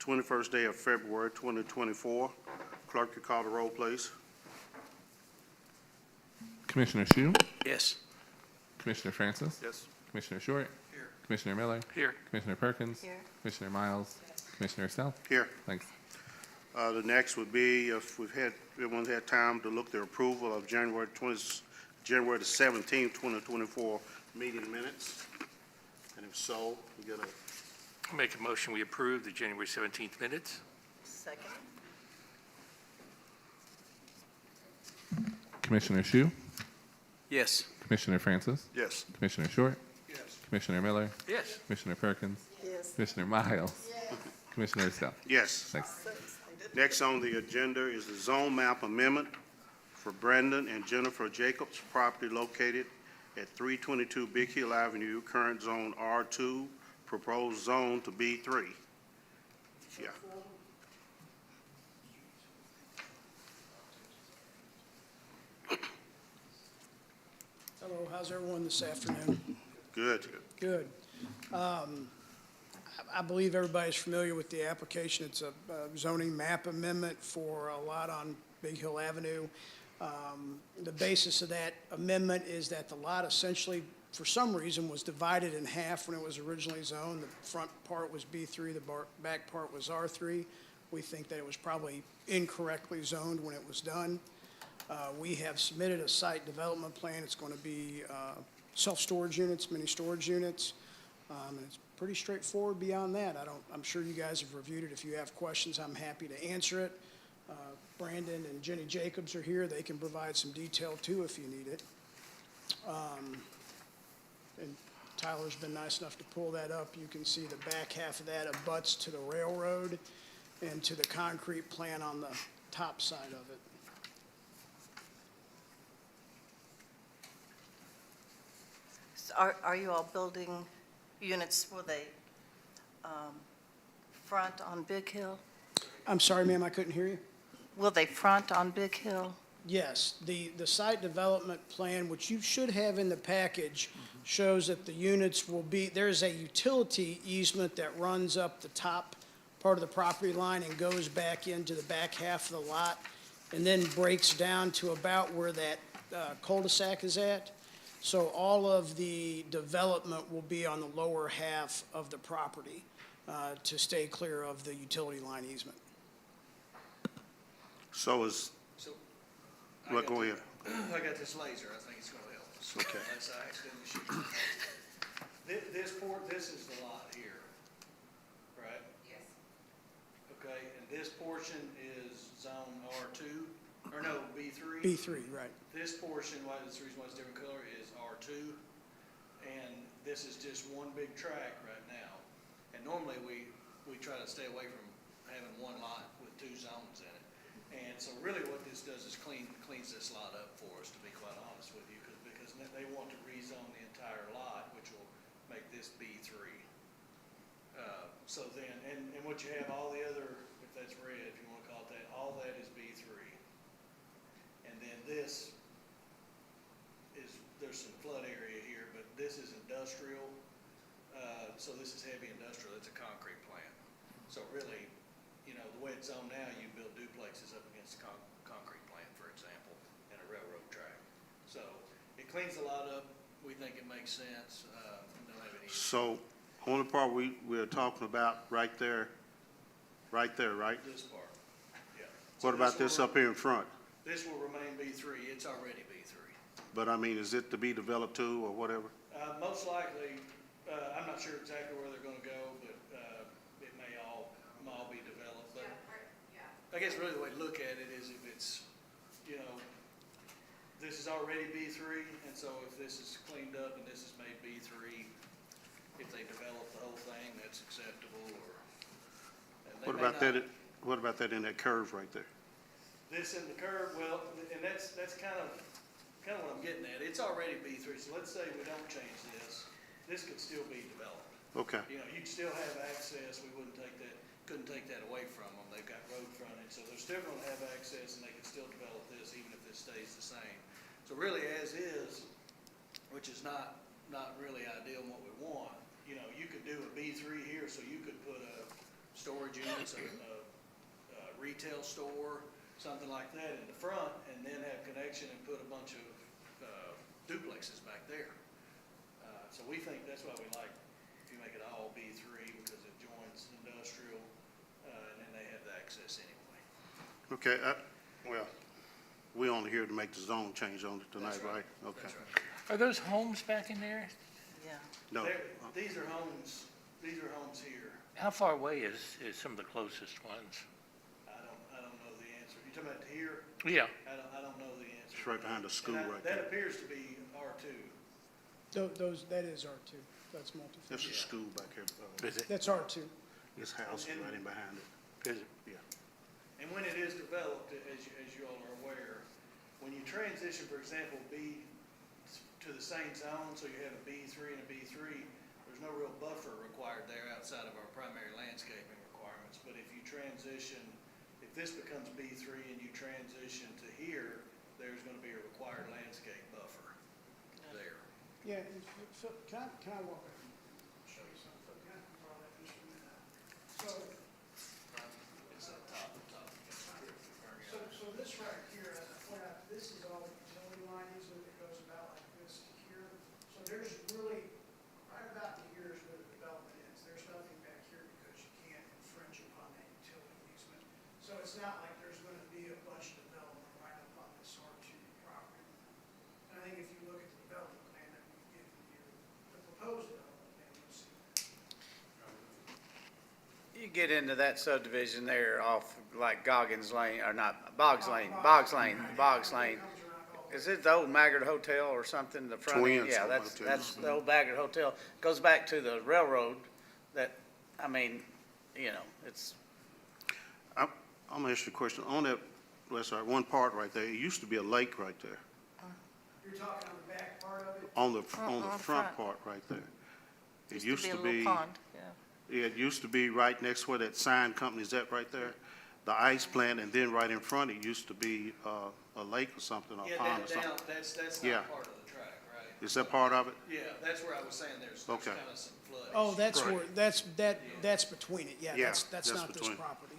21st day of February 2024. Clerk, you call the roll, please. Commissioner Shue, Yes. Commissioner Francis, Yes. Commissioner Short, Here. Commissioner Miller, Here. Commissioner Perkins, Here. Commissioner Miles, Commissioner Self. Here. Thanks. The next would be if everyone's had time to look at their approval of January the 17th, 2024 meeting minutes. And if so, we get a, Make a motion, we approve the January 17th minutes. Second. Commissioner Shue, Yes. Commissioner Francis, yes. Commissioner Short, Yes. Commissioner Miller, Yes. Commissioner Perkins, Yes. Commissioner Miles, Commissioner Self. Yes. Thanks. So excited. Next on the agenda is the zone map amendment for Brandon and Jennifer Jacobs, property located at 322 Big Hill Avenue, current zone R2, proposed zone to B3. Yeah. Hello, how's everyone this afternoon? Good. Good. I believe everybody's familiar with the application. It's a zoning map amendment for a lot on Big Hill Avenue. The basis of that amendment is that the lot essentially, for some reason, was divided in half when it was originally zoned. The front part was B3, the back part was R3. We think that it was probably incorrectly zoned when it was done. We have submitted a site development plan. It's going to be self-storage units, mini storage units, and it's pretty straightforward beyond that. I'm sure you guys have reviewed it. If you have questions, I'm happy to answer it. Brandon and Jenny Jacobs are here. They can provide some detail too if you need it. And Tyler's been nice enough to pull that up. You can see the back half of that abuts to the railroad and to the concrete plant on the top side of it. So Are you all building units, will they front on Big Hill? I'm sorry, ma'am, I couldn't hear you. Will they front on Big Hill? Yes, the site development plan, which you should have in the package, shows that the units will be, there's a utility easement that runs up the top part of the property line and goes back into the back half of the lot, and then breaks down to about where that cul-de-sac is at. So all of the development will be on the lower half of the property to stay clear of the utility line easement. So is, So, well, go ahead. I got this laser, I think it's gonna help us. Okay. Unless I accidentally shoot it. This is the lot here, right? Yes. Okay, and this portion is zone R2, or no, B3? B3, right. This portion, that's the reason why it's different color, is R2, and this is just one big tract right now. And normally, we try to stay away from having one lot with two zones in it. And so really what this does is cleans this lot up for us, to be quite honest with you, because they want to rezone the entire lot, which will make this B3. So then, and what you have, all the other, if that's red, if you want to call it that, all that is B3. And then this is, there's some flood area here, but this is industrial. So this is heavy industrial, it's a concrete plant. So really, you know, the way it's zoned now, you build duplexes up against a concrete plant, for example, and a railroad track. So it cleans a lot up. We think it makes sense. Don't have any. So, only part we're talking about right there, right? This part, yeah. What about this up here in front? This will remain B3. It's already B3. But I mean, is it to be developed too, or whatever? Most likely, I'm not sure exactly where they're gonna go, but, it may all be developed, but I guess really the way to look at it is if it's, you know, this is already B3, and so if this is cleaned up and this is made B3, if they develop the whole thing, that's acceptable, or. And they What may about not. that, what about that in that curve right there? This in the curve, well, and that's kind of what I'm getting at. It's already B3, so let's say we don't change this could still be developed. Okay, You know, you'd still have access, we couldn't take that away from them. They've got road frontage, so they're still gonna have access and they can still develop this even if this stays the same. So really as is, which is not really ideal in what we want, you know, you could do a B3 here, so you could put a storage unit place a retail store, something like that in the front, and then have connection and put a bunch of duplexes back there. So we think that's why we like, if you make it all B3, because it joins industrial, and then they have the access anyway. Okay, well, we only here to make the zone change on it tonight, That's right. right? Okay. That's right. Are those homes back in there? Yeah. No, These are homes here. How far away is some of the closest ones? I don't know the answer. You talking about here? Yeah. I don't know the answer. it's right behind the school And right That there. appears to be R2. That is R2. That's multifamily. There's a school back here. Is it? That's R2. This house is right in behind it. Is it? Yeah. And when it is developed, as you all are aware, when you transition, for example, B to the same zone, so you have a B3 and a B3, there's no real buffer required there outside of our primary landscaping requirements. But if you transition, if this becomes B3 and you transition to here, there's gonna be a required landscape buffer there. Yeah, and Phil, can I walk up and show you something? Phil, can I borrow that instrument? So this right here, as I point out, this is all the utility line easement that goes about like this to here. So there's really, right about to here is where the development is. There's nothing back here because you can't infringe upon that utility easement. So it's not like there's gonna be a bunch of development right up on this R2 property. And I think if you look at the development plan that we've given you, the proposed development plan, you'll see that. You get into that subdivision there off like Goggins Lane, or not, Boggs Lane. Is it the old Maggard Hotel or something, the front? Twins Yeah, Hotel. that's the old Maggard Hotel. Goes back to the railroad that, I mean, you know, it's, I'm gonna ask you a question. On that, one part right there, it used to be a lake right there. You're talking on the back part of it? On the front front. part right there. It Used to be a little pond, yeah. Yeah, it used to be right next where that sign company's at right there, the ice plant, and then right in front, it used to be a lake or something, or a Yeah, pond or that down, something. that's Yeah. not part of the track, right? Is that part of it? Yeah, that's where I was saying there's Okay. kind of some flood. Oh, that's Right. where, that's between it, yeah, Yeah, that's that's not this between. property.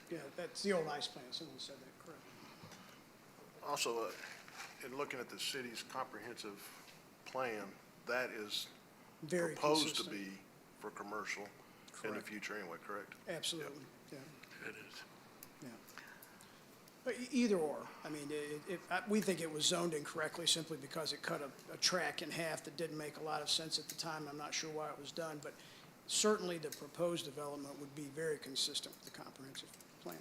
Yeah, that's the old ice plant, someone said that, correct. Also, in looking at the city's comprehensive plan, that is Very proposed to consistent. be for commercial in the Correct. future anyway, correct? Absolutely, yeah, It is. yeah. But either or, I mean, we think it was zoned incorrectly simply because it cut a track in half that didn't make a lot of sense at the time. I'm not sure why it was done, but certainly the proposed development would be very consistent with the comprehensive plan.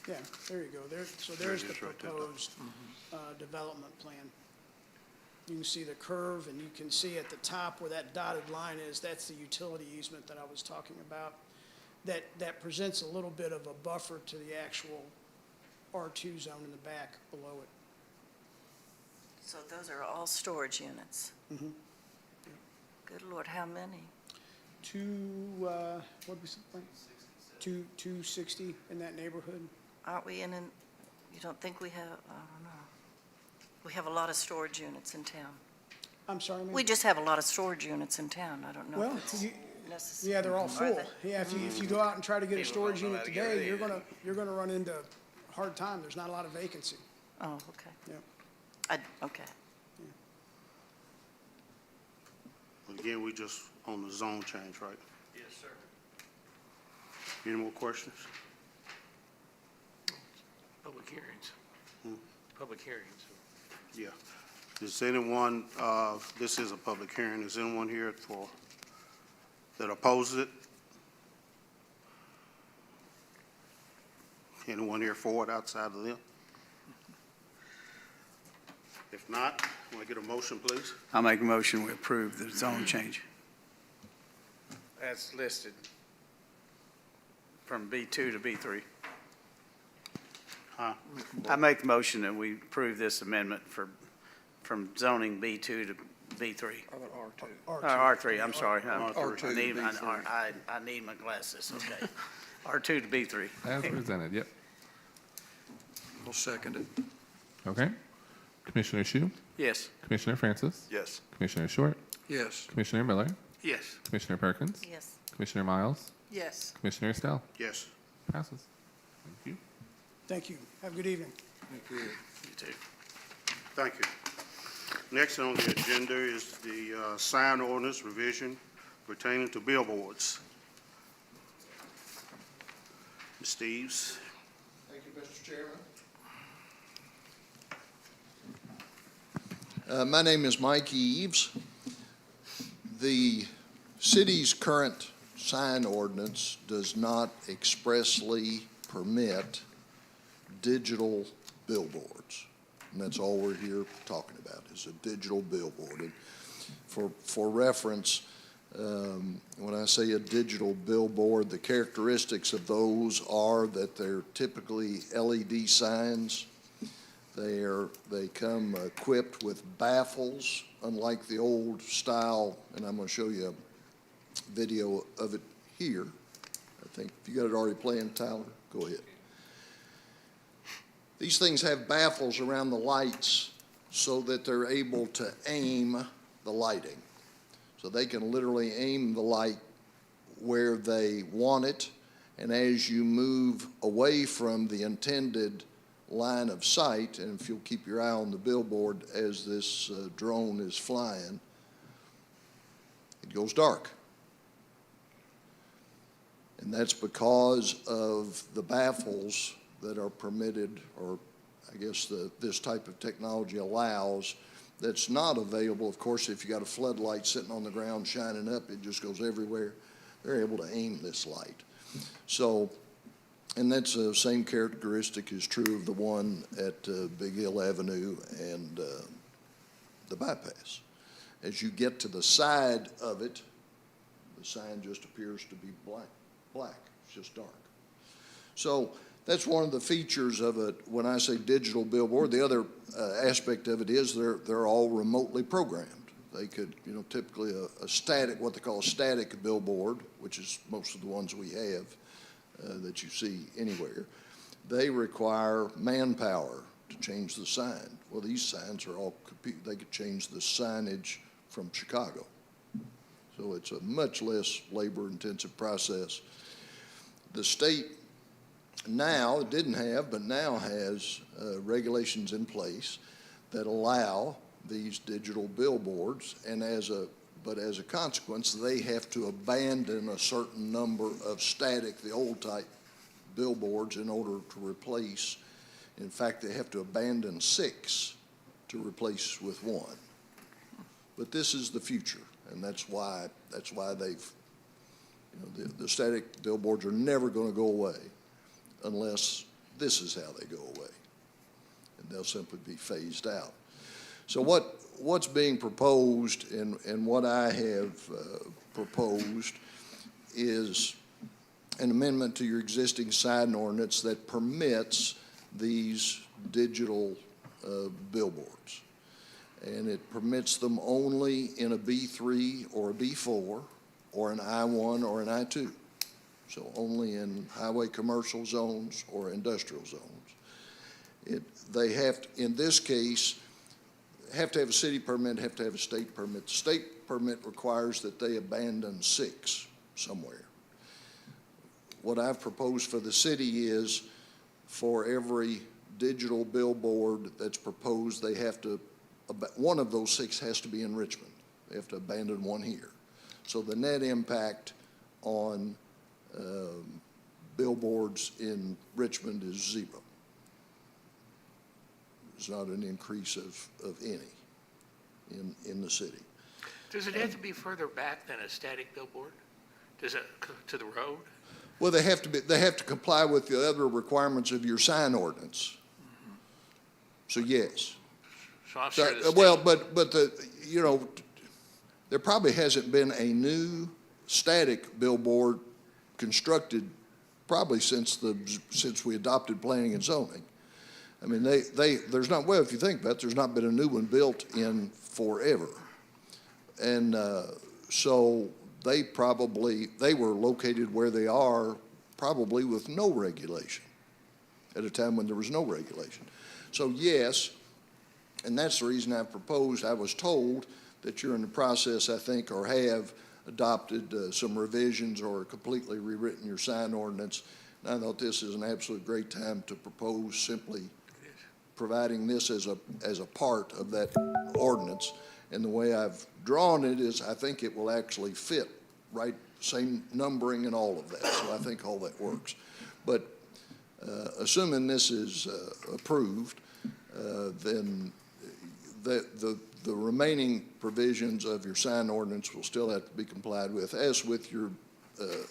Yeah, there you go. So there's it the is right there. proposed development plan. You can see the curve, and you can see at the top where that dotted line is, that's the utility easement that I was talking about. That presents a little bit of a buffer to the actual R2 zone in the back below it. So those are all storage units? Mhm. Good Lord, how many? What was it, Frank? 260 in that neighborhood? Aren't we you don't think we have, I don't know. We have a lot of storage units in town. I'm sorry, ma'am? We just have a lot of storage units in town. I don't know Well, if it's necessary. yeah, they're all Are full. they? Yeah, if you go out and try to get a People storage don't know unit how to get today, rid of you're gonna run into a hard time. There's not a lot of vacancy. Oh, okay. Yeah. Okay. Again, we just on the zone change, right? Yes, sir. Any more questions? Public hearings. Hmm. Public hearings. Yeah. Is anyone, this is a public hearing, is anyone here that opposes it? Anyone here for it outside of them? If not, want to get a motion, please? I'll make a motion, we approve the zone change. As listed from B2 to B3. Huh? I make the motion that we approve this amendment from zoning B2 to B3. R3, I'm sorry. I need my glasses, okay. R2 to B3. As presented, yep. We'll second it. Okay. Commissioner Shu, Yes. Commissioner Francis, Yes. Commissioner Short, Yes. Commissioner Miller, Yes. Commissioner Perkins, Yes. Commissioner Miles, Yes. Commissioner Estelle. Yes. Passes. Thank you. Thank you. Have a good evening. You too. Thank you. Next on the agenda is the sign ordinance revision pertaining to billboards. Ms. Steves? Thank you, Mr. Chairman. My name is Mike Eves. The city's current sign ordinance does not expressly permit digital billboards. And that's all we're here talking about, is a digital billboard. And for reference, when I say a digital billboard, the characteristics of those are that they're typically LED signs. They come equipped with baffles, unlike the old style, and I'm going to show you a video of it here. I think, if you got it already playing, Tyler, go ahead. These things have baffles around the lights so that they're able to aim the lighting. So they can literally aim the light where they want it, and as you move away from the intended line of sight, and if you'll keep your eye on the billboard as this drone is flying, it goes dark. And that's because of the baffles that are permitted, or I guess this type of technology allows, that's not available. Of course, if you got a floodlight sitting on the ground shining up, it just goes everywhere. They're able to aim this light. So, and that's the same characteristic is true of the one at Big Hill Avenue and the bypass. As you get to the side of it, the sign just appears to be black. It's just dark. So that's one of the features of it. When I say digital billboard, the other aspect of it is they're all remotely programmed. They could, typically a static, what they call a static billboard, which is most of the ones we have that you see anywhere, they require manpower to change the sign. Well, these signs are all, they could change the signage from Chicago. So it's a much less labor-intensive process. The state now, it didn't have, but now has regulations in place that allow these digital billboards, and as a consequence, they have to abandon a certain number of static, the old type billboards, in order to replace. In fact, they have to abandon 6 to replace with 1. But this is the future, and that's why they've, the static billboards are never going to go away unless this is how they go away, and they'll simply be phased out. So what's being proposed and what I have proposed is an amendment to your existing sign ordinance that permits these digital billboards. And it permits them only in a B3 or a B4 or an I1 or an I2. So only in highway commercial zones or industrial zones. They have to, in this case, have to have a city permit, have to have a state permit. The state permit requires that they abandon 6 somewhere. What I've proposed for the city is for every digital billboard that's proposed, they have to, one of those 6 has to be in Richmond. They have to abandon 1 here. So the net impact on billboards in Richmond is 0. It's not an increase of any in the city. Does it have to be further back than a static billboard? Does it to the road? Well, they have to comply with the other requirements of your sign ordinance. So yes. So I'm sure the state. Well, but there probably hasn't been a new static billboard constructed probably since we adopted planning and zoning. I mean, there's not, well, if you think about it, there's not been a new one built in forever. And so they were located where they are probably with no regulation at a time when there was no regulation. So yes, and that's the reason I proposed, I was told that you're in the process, I think, or have, adopted some revisions or completely rewritten your sign ordinance. And I thought this is an absolute great time to propose simply providing this as a part of that ordinance. And the way I've drawn it is I think it will actually fit, right, same numbering and all of that. So I think all that works. But assuming this is approved, then the remaining provisions of your sign ordinance will still have to be complied with, as with your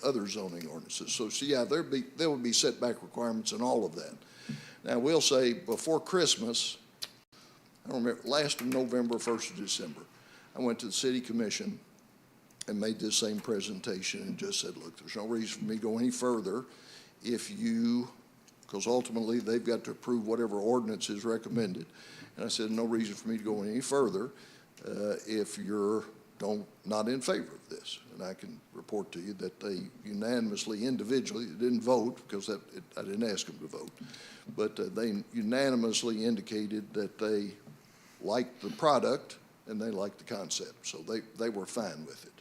other zoning ordinances. So yeah, there will be setback requirements and all of that. Now, we'll say before Christmas, I don't remember, last of November, 1st of December, I went to the city commission and made this same presentation and just said, look, there's no reason for me to go any further if you, because ultimately they've got to approve whatever ordinance is recommended. And I said, no reason for me to go any further if you're not in favor of this. And I can report to you that they unanimously, individually, they didn't vote because I didn't ask them to vote, but they unanimously indicated that they liked the product and they liked the concept. So they were fine with it.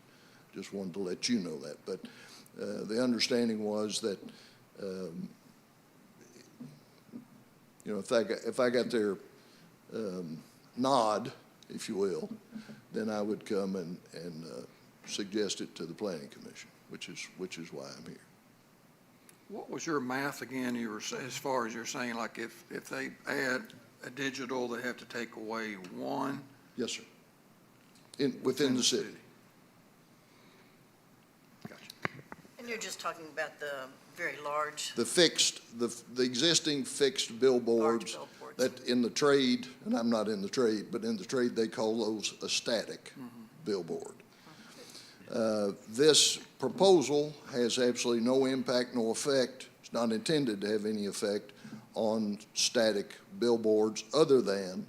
Just wanted to let you know that. But the understanding was that, if I got their nod, if you will, then I would come and suggest it to the planning commission, which is why I'm here. What was your math again? You were, as far as you're saying, like if they add a digital, they have to take away one? Yes, sir. Within the city. Gotcha. And you're just talking about the very large, The existing fixed billboards large billboards. that in the trade, and I'm not in the trade, but in the trade, they call those a static billboard. This proposal has absolutely no impact, no effect. It's not intended to have any effect on static billboards other than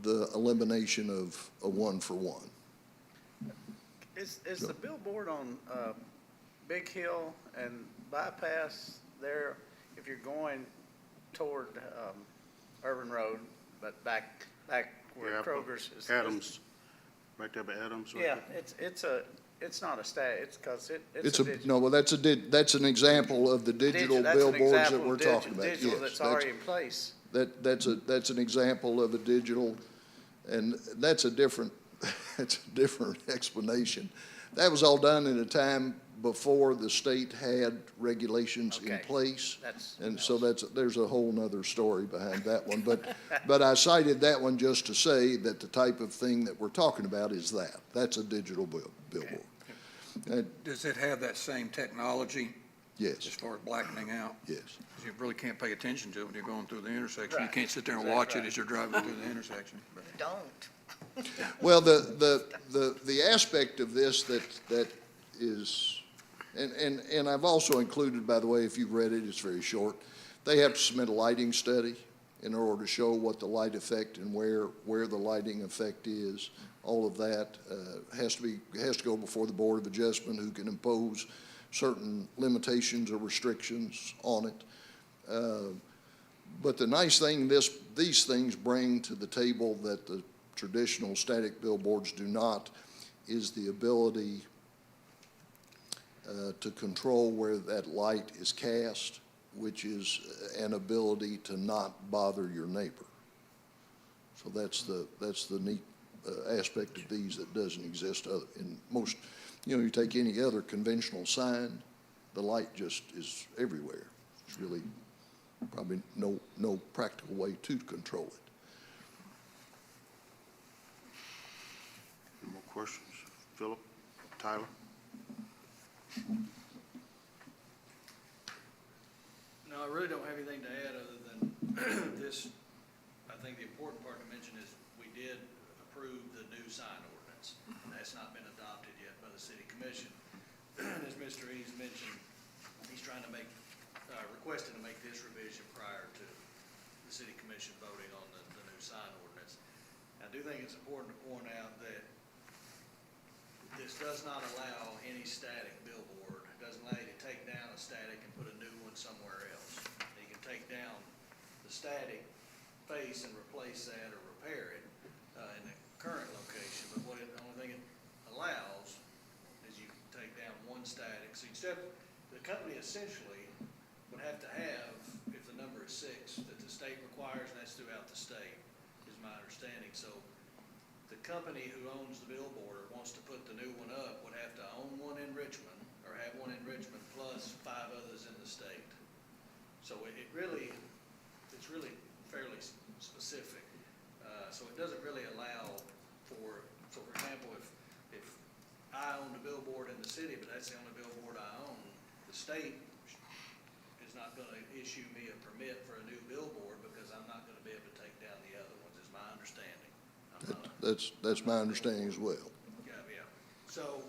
the elimination of a one-for-one. Is the billboard on Big Hill and Bypass there, if you're going toward Urban Road, but back where Yeah, Kroger's is? Adams, right there by Adams. right Yeah, there. it's not a stat, it's because it's a digital. No, well, that's an example of the digital That's an billboards that example we're of talking about. digital Yes, that's already in place. That's an example of a digital, and that's a different explanation. That was all done in a time before the state had regulations in Okay. place. That's And so there's a whole nother story behind that one. But I cited that one just to say that the type of thing that we're talking about is that. That's a digital billboard. Does it have that same technology as Yes, far as blackening out? yes. 'Cause you really can't pay attention to it when you're going through the intersection. You Right. can't sit there and Exactly watch it right. as you're driving through the intersection. don't. Well, the aspect of this that is, and I've also included, by the way, if you've read it, it's very short. They have to submit a lighting study in order to show what the light effect and where the lighting effect is. All of that has to go before the Board of Adjustment, who can impose certain limitations or restrictions on it. But the nice thing these things bring to the table that the traditional static billboards do not is the ability to control where that light is cast, which is an ability to not bother your neighbor. So that's the neat aspect of these that doesn't exist in most, you take any other conventional sign, the light just is everywhere. There's really probably no practical way to control it. Any more questions? Philip, Tyler? No, I really don't have anything to add other than this. I think the important part to mention is we did approve the new sign ordinance. That's not been adopted yet by the city commission. As Mr. Eads mentioned, he's trying to requested to make this revision prior to the city commission voting on the new sign ordinance. I do think it's important to point out that this does not allow any static billboard. It doesn't allow you to take down a static and put a new one somewhere else. You can take down the static face and replace that or repair it in the current location, but the only thing it allows is you company essentially would have to have, if the number is 6, that the state requires, and that's throughout the state, is my understanding. So the company who owns the billboard or wants to put the new one up would have to own one in Richmond, or have one in Richmond, plus 5 others in the state. So it's really fairly specific. So it doesn't really allow for example, if I owned a billboard in the city, but that's the only billboard I own, the state is not gonna issue me a permit for a new billboard because I'm not gonna be able to take down the other ones, is my understanding. That's my understanding as well. Yeah, yeah. So,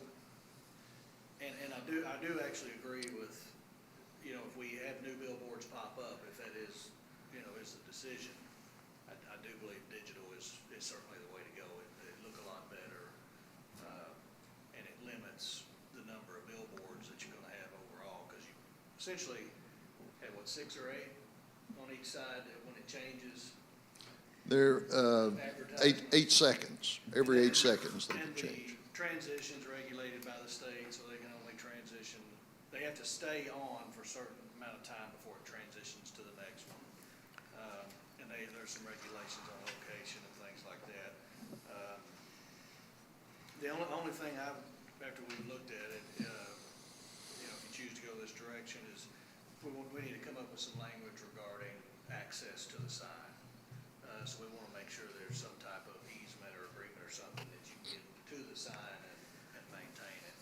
and I do actually agree with, if we have new billboards pop up, if that is, is the decision, I do believe digital is certainly the way to go. It look a lot better, and it limits the number of billboards that you're gonna have overall, because you essentially have, 6 or 8 on each side when it changes? They're, Advertising. 8 seconds, every 8 seconds they And can change. the transition's regulated by the state, so they can only transition, they have to stay on for a certain amount of time before it transitions to the next one. And there's some regulations on location and things like that. The only thing after we've looked at it, if you choose to go this direction, is we need to come up with some language regarding access to the sign. So we want to make sure there's some type of easement or agreement or something that you get to the sign and maintain it,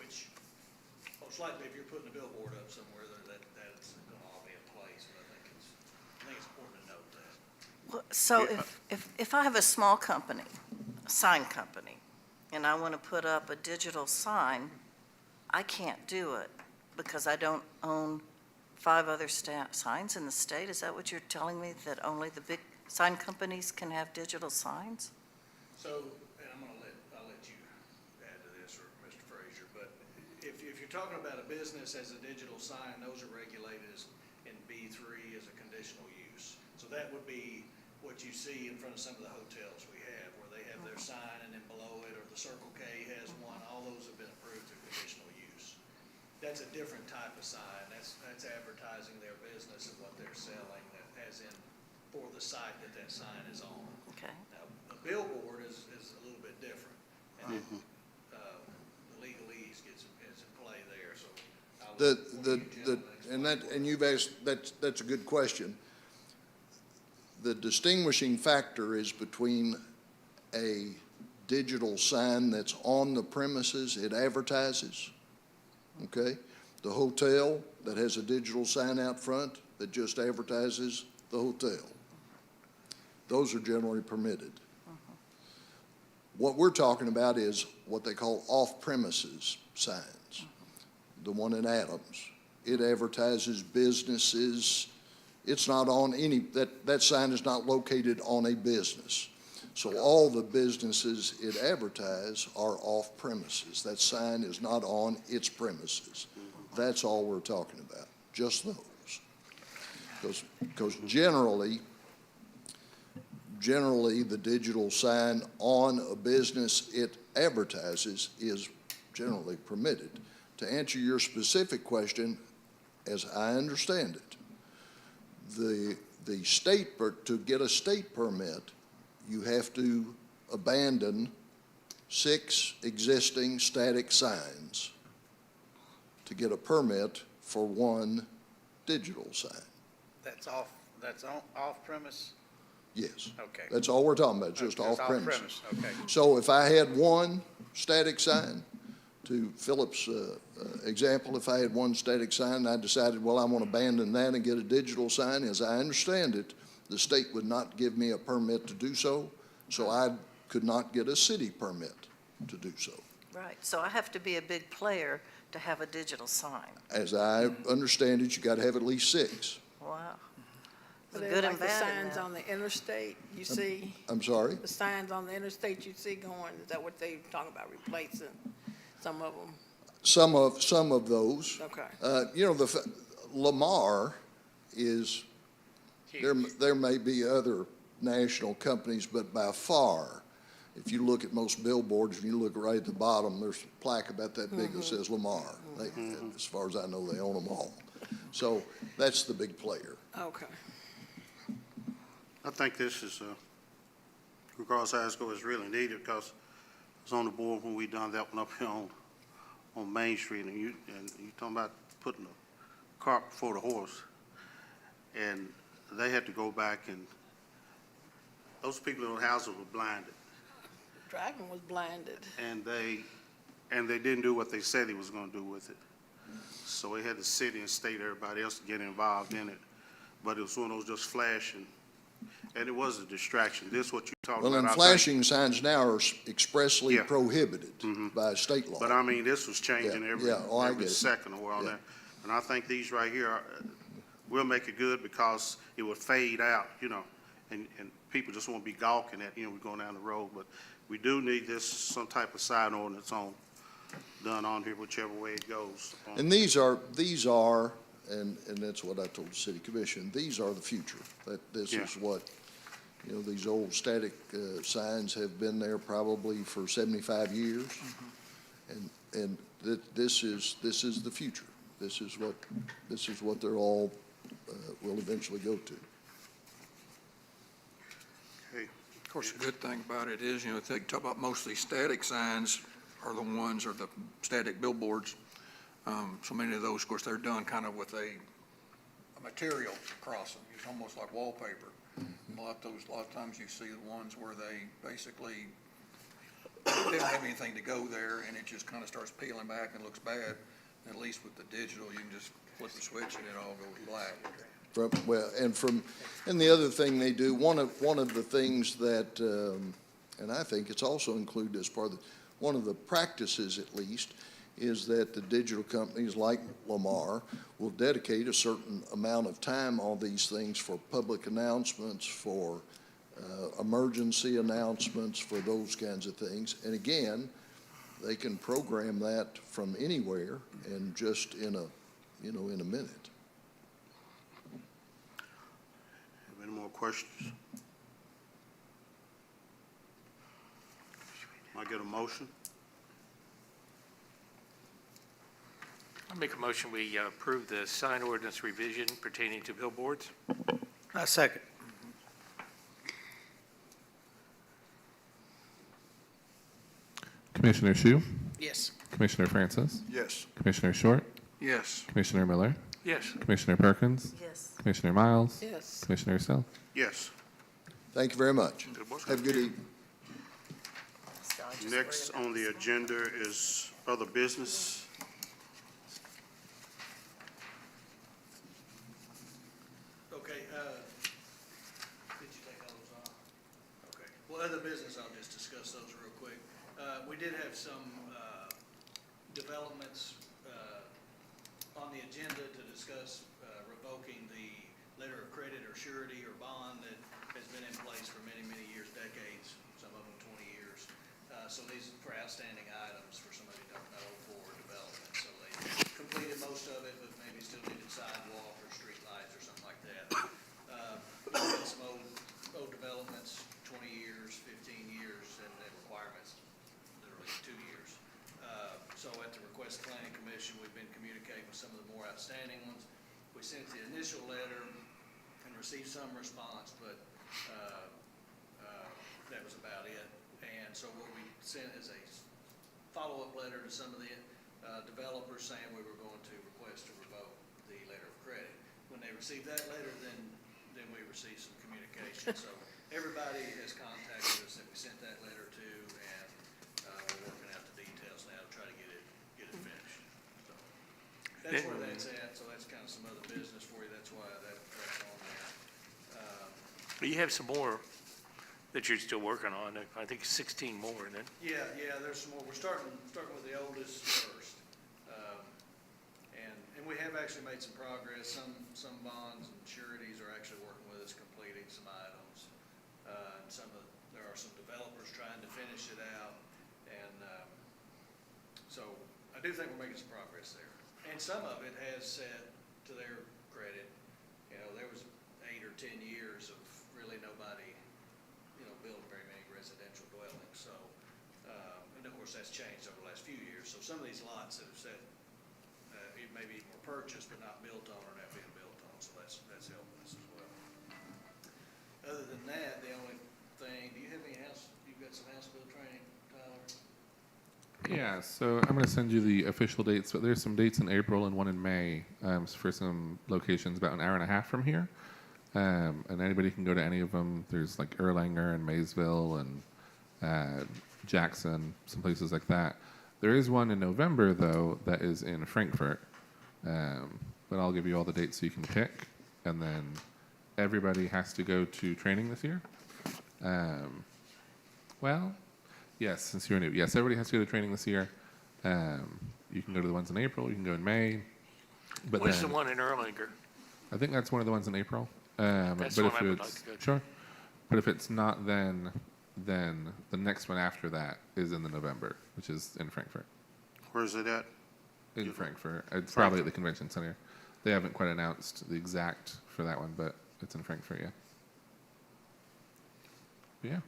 which most likely if you're putting a billboard up somewhere, that's going to all be in place, but I think it's important to note that. Well, so if I have a small company, a sign company, and I want to put up a digital sign, I can't do it because I don't own 5 other signs in the state? Is that what you're telling me, that only the big sign companies can have digital signs? So, and I'll let you add to this, or Mr. Frazier, but if you're talking about a business as a digital sign, those are regulated in B3 as a conditional use. So that would be what you see in front of some of the hotels we have, where they have their sign and then below it, or the Circle K has one. All those have been approved through conditional use. That's a different type of sign. That's advertising their business and what they're selling, as in for the site that sign is on. Okay. Now, a billboard is a little bit different, and the legalese is in play there, so. I'll let one of you gentlemen explain. You've asked, that's a good question. The distinguishing factor is between a digital sign that's on the premises, it advertises, okay? The hotel that has a digital sign out front that just advertises the hotel. Those are generally permitted. What we're talking about is what they call off-premises signs. The one in Adams, it advertises businesses. It's not on any, that sign is not located on a business. So all the businesses it advertises are off premises. That sign is not on its premises. That's all we're talking about, just those. Because generally, the digital sign on a business it advertises is generally permitted. To answer your specific question, as I understand it, the state, to get a state permit, you have to abandon 6 existing static signs to get a permit for 1 digital sign. That's off premise? Yes. Okay. That's all we're talking about, just Okay, off it's premises. Okay. So if I had 1 static sign, to Philip's example, if I had 1 static sign and I decided, well, I want to abandon that and get a digital sign, as I understand it, the state would not give me a permit to do so, so I could not get a city permit to do so. Right, so I have to be a big player to have a digital sign. As I understand it, you got to have at least 6. Wow. Are There's they good like and the bad in signs that. on the interstate you see? I'm sorry? The signs on the interstate you see going, is that what they talking about, replacing some of them? Some of those. Okay. Lamar is, there may be other national companies, but by far, if you look at most billboards, and you look right at the bottom, there's a plaque about that big that says Lamar. They, as far as I know, they own them all. So that's the big player. Okay. I think this is, regardless of how it's going, is really needed because I was on the board when we done that one up here on Main Street, and you talking about putting the cart before the horse. And they had to go back, and those people in the houses were blinded. Dragon was blinded. And they didn't do what they said he was gonna do with it. So they had the city and state, everybody else to get involved in it. But it was one of those just flashing, and it was a distraction. This is what you talked about. Well, and I think. flashing signs now are expressly Yeah. prohibited by state law. But I mean, this was changing Yeah, every, yeah. Oh, I every get it. second or on Yeah. there. And I think these right here will make it good because it would fade out, and people just won't be gawking at, we're going down the road. But we do need this, some type of sign ordinance done on here, whichever way it goes. And these are, and that's what I told the city commission, these are the future. That this Yeah. is what, these old static signs have been there probably for 75 years. And this is the future. This is what they're all will eventually go to. Okay. Of course, the good thing about it is, if they talk about mostly static signs are the ones, or the static billboards. So many of those, of course, they're done kind of with a material across them. It's almost like wallpaper. A lot of times you see the ones where they basically, they don't have anything to go there, and it just kind of starts peeling back and looks bad. At least with the digital, you can just flip the switch and it all goes black. And the other thing they do, one of the things that, and I think it's also included as part of one of the practices at least, is that the digital companies like Lamar will dedicate a certain amount of time on these things for public announcements, for emergency announcements, for those kinds of things. And again, they can program that from anywhere and just in a minute. Have any more questions? Might get a motion? I'll make a motion, we approve the sign ordinance revision pertaining to billboards. I second. Commissioner Shu, Yes. Commissioner Francis, Yes. Commissioner Short, Yes. Commissioner Miller, Yes. Commissioner Perkins, Yes. Commissioner Miles, Yes. Commissioner Self. Yes. Thank you very much. Good work. Have a good evening. So I just Next worry about on the this one. agenda is other business. Okay, did you take all those off? Okay. Well, other business, I'll just discuss those real quick. We did have some, developments, on the agenda to discuss, revoking the letter of credit or surety or bond that has been in place for many, many years, decades, some of them 20 years. So these are for outstanding items for somebody who don't know for development. So they completed most of it, but maybe still needed sidewalk or street lights or something like that. Some old developments, 20 years, 15 years, and then requirements, literally 2 years. So at the request of the Planning Commission, we've been communicating with some of the more outstanding ones. We sent the initial letter and received some response, but that was about it. And so what we sent is a follow-up letter to some of the developers saying we were going to request to revoke the letter of credit. When they received that letter, then we received some communication. So everybody has contacted us that we sent that letter to, and we're working out the details now to try to get it finished. So that's where that's at. So that's kind of some other business for you. That's why that's on there. You have some more that you're still working on. I think 16 more, and then, Yeah, there's some more. We're starting with the oldest first. And we have actually made some progress. Some bonds and sureties are actually working with us, completing some items. And there are some developers trying to finish it out. And so I do think we're making some progress there. And some of it has set to their credit. There was 8 or 10 years of really nobody, building very many residential dwellings. So course, that's changed over the last few years. So some of these lots that have said, it maybe were purchased but not built on, are now being built on, so that's helping us as well. Other than that, the only thing, do you have any you've got some house build training, Tyler? Yeah, so I'm going to send you the official dates, but there's some dates in April and one in May for some locations about an hour and a half from here. And anybody can go to any of them. There's like Erlanger and Maysville and Jackson, some places like that. There is one in November, though, that is in Frankfurt. But I'll give you all the dates so you can pick. And then everybody has to go to training this year. Well, yes, since you're new. Yes, everybody has to go to training this year. You can go to the ones in April. You can go in May. But Where's then, the one in Erlanger? I think that's one of the ones in April. That's but the if one I would it's- like to go to. Sure. But if it's not, then the next one after that is in the November, which is in Frankfurt. Where is it at? In Frankfurt. It's probably at the convention center. They haven't quite announced the exact for that one, but it's in Frankfurt, yeah. But yeah.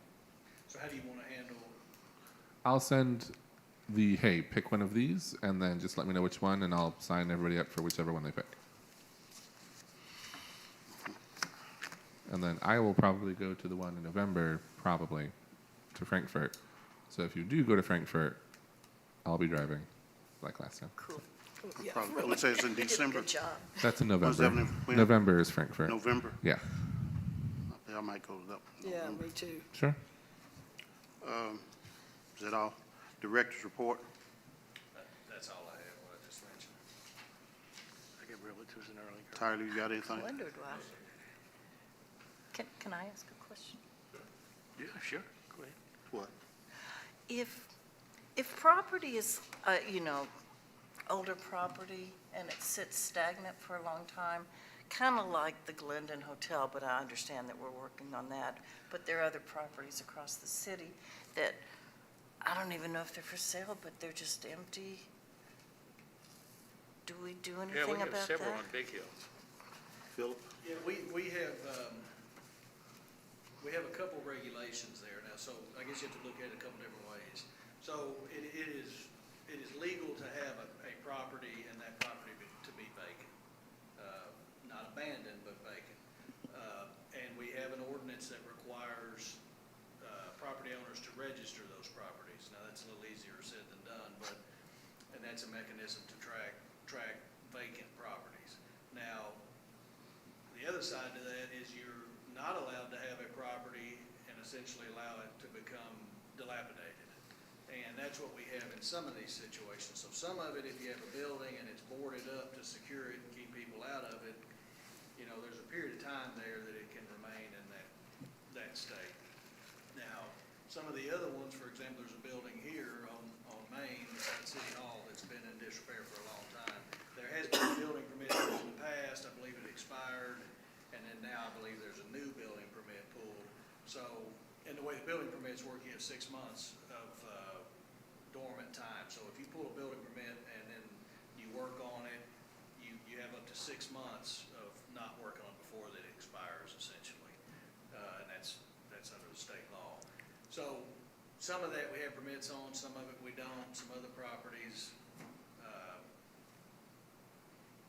So how do you want to handle, I'll send the, hey, pick one of these, and then just let me know which one, and I'll sign everybody up for whichever one they pick. And then I will probably go to the one in November, probably, to Frankfurt. So if you do go to Frankfurt, I'll be driving, like last time. Cool. Yeah, Probably, I would say it's in You did a December, good job. That's in Was November. that when? November is Frankfurt. November. Yeah, I might go to that. yeah, November. me too. sure. Is that all? Director's report? that's all I have, what I just mentioned. I get realtors in Erlanger. Tyler, you got anything? Wondered why. Can I ask a question? Yeah, sure, go ahead. What? If property is, older property and it sits stagnant for a long time, kind of like the Glendon Hotel, but I understand that we're working on that. But there are other properties across the city that, I don't even know if they're for sale, but they're just empty. Do we do Yeah, anything we have about several that? on Big Hill. Philip? Yeah, we have a couple regulations there now, so I guess you have to look at it a couple different ways. So it is legal to have a property and that property to be vacant, not abandoned, but vacant. And we have an ordinance that requires property owners to register those properties. Now, that's a little easier said than done, and that's a mechanism to track vacant properties. Now, the other side to that is you're not allowed to have a property and essentially allow it to become dilapidated. And that's what we have in some of these situations. So some of it, if you have a building and it's boarded up to secure it and keep people out of it, there's a period of time there that it can remain in that state. Now, some of the other ones, for example, there's a building here on Main at City Hall that's been in disrepair for a long time. There has been a building permit in the past, I believe it expired, and then now I believe there's a new building permit pulled. So, and the way the building permits work, you have 6 months of dormant time. So if you pull a building permit and then you work on it, you have up to 6 months of not working on it before that it expires essentially. And that's under the state law. So some of that we have permits on, some of it we don't, some other properties,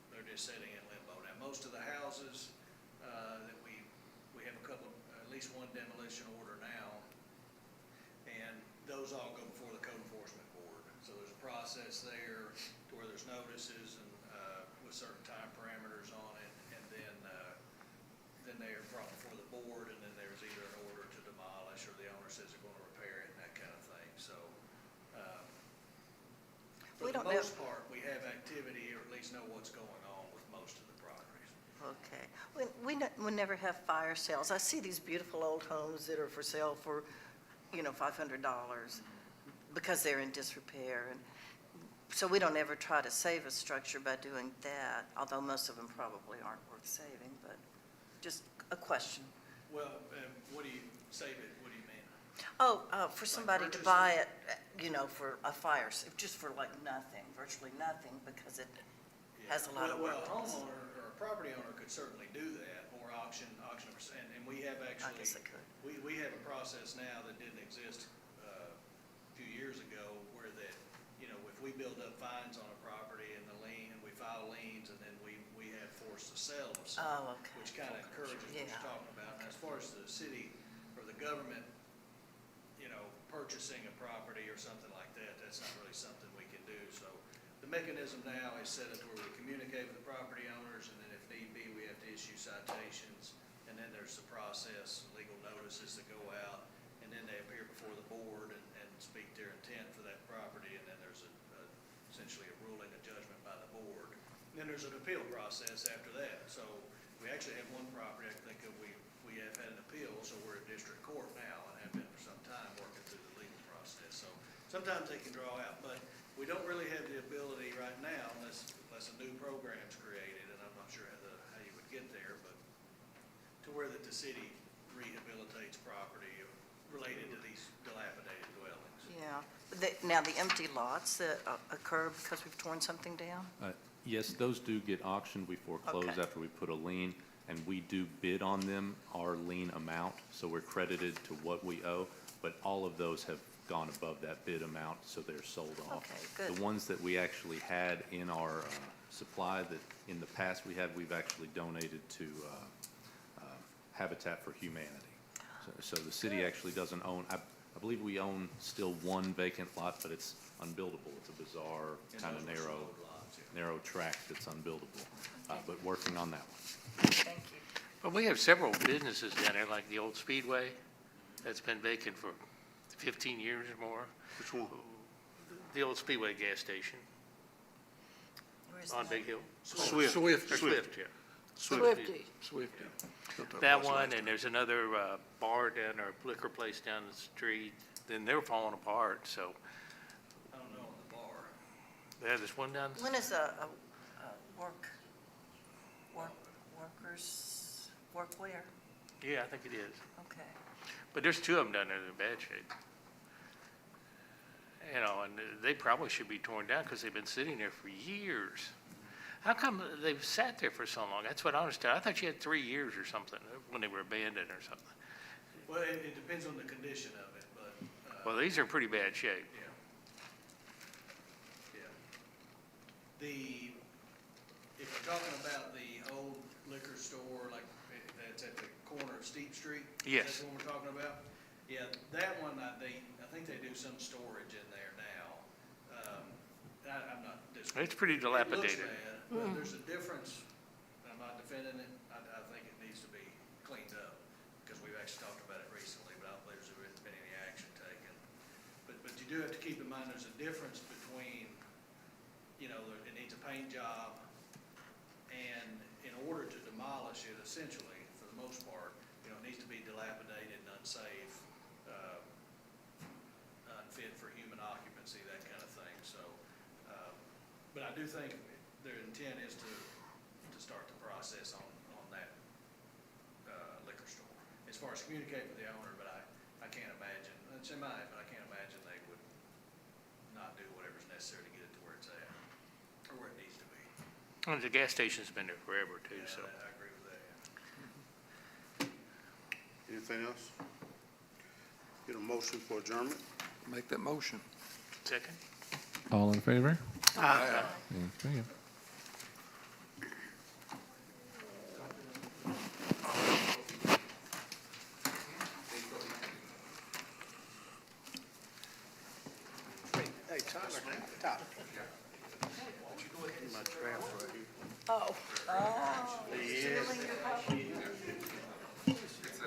they're just sitting in limbo. Now, most of the houses that we have a couple, at least one demolition order now, and those all go before the code enforcement board. So there's a process there to where there's notices and with certain time parameters on it, and then they are brought before the board, and then there's either an order to demolish or the owner says they're going to repair it and that kind of thing. So for We the don't know- most part, we have activity, or at least know what's going on with most of the properties. Okay. We never have fire sales. I see these beautiful old homes that are for sale for, $500 because they're in disrepair. And so we don't ever try to save a structure by doing that, although most of them probably aren't worth saving, but just a question. Well, what do you save it? What do you mean? For somebody to purchase buy it, for a fire, just for like nothing, virtually nothing, because it has a lot of work. Well, a to it. homeowner or a property owner could certainly do that, or auction, and we have I actually, guess they could. we have a process now that didn't exist a few years ago, where themselves. Oh, okay. Which kind of encourages what you're Yeah. talking about. And as far as the city or the government, purchasing a property or something like that, that's not really something we can do. So the mechanism now is set up where we communicate with the property owners, and then if need be, we have to issue citations. And then there's the process, legal notices that go out, and then they appear before the board and speak their intent for that property, and then there's essentially a ruling, a judgment by the board. And then there's an appeal process after that. So we actually have one property I can think of, we have had an appeal, so we're at district court now and have been for some time working through the legal process. So sometimes they can draw out, but we don't really have the ability right now unless a new program's created, and I'm not sure how you would get there, but to where that the city rehabilitates property related to these dilapidated dwellings. Yeah. Now, the empty lots that occur because we've torn something down? Yes, those do get auctioned. We foreclose Okay. after we put a lien, and we do bid on them, our lien amount, so we're credited to what we owe, but all of those have gone above that bid amount, so they're sold off. Okay, good. The ones that we actually had in our supply that in the past we've actually donated to Habitat for Humanity. So the city actually doesn't own, I believe we own still one vacant lot, but it's unbuildable. It's a bizarre, kind of narrow tract that's unbuildable, but working on that one. Thank you. But we have several businesses down there, like the old Speedway, that's been vacant for 15 years or more. Which one? The old Speedway gas station Where's on that? Big Hill. Swift. Swift. Or Swift, yeah. Swifty. Swifty. That one, and there's another bar down there, liquor place down the street, then they're falling apart, so, I don't know on the bar. yeah, there's one down, When is work where? yeah, I think it is. Okay. But there's two of them down there that are in bad shape. And they probably should be torn down because they've been sitting there for years. How come they've sat there for so long? That's what I understand. I thought you had 3 years or something when they were abandoned or something. Well, it depends on the condition of it, but, Well, these are in pretty bad shape. yeah. If you're talking about the old liquor store, like that's at the corner of Steep Street? Yes. Is that the one we're talking about? Yeah, that one, I think they do some storage in there now. I'm not disagreeing. It's pretty dilapidated. It looks bad, but there's a difference. I'm not defending it. I think it needs to be cleaned up, because we've actually talked about it recently, but I don't believe there's been any action taken. But you do have to keep in mind, there's a difference between, it needs a paint job, and in order to demolish it, essentially, for the most part, it needs to be dilapidated and unsafe, unfit for human occupancy, that kind of thing, so. But I do think their intent is to start the process on that liquor store. As far as communicating with the owner, but I can't imagine, it's in my, but I can't imagine they would not do whatever's necessary to get it to where it's at, or where it needs to be. And the gas station's been there forever too, Yeah, so. I agree with that. Anything else? Get a motion for adjournment? Make that motion. Second? All in favor? Aye. Okay. Hey, Tyler, Tyler. My draft right here. Oh. Stealing your property? It's a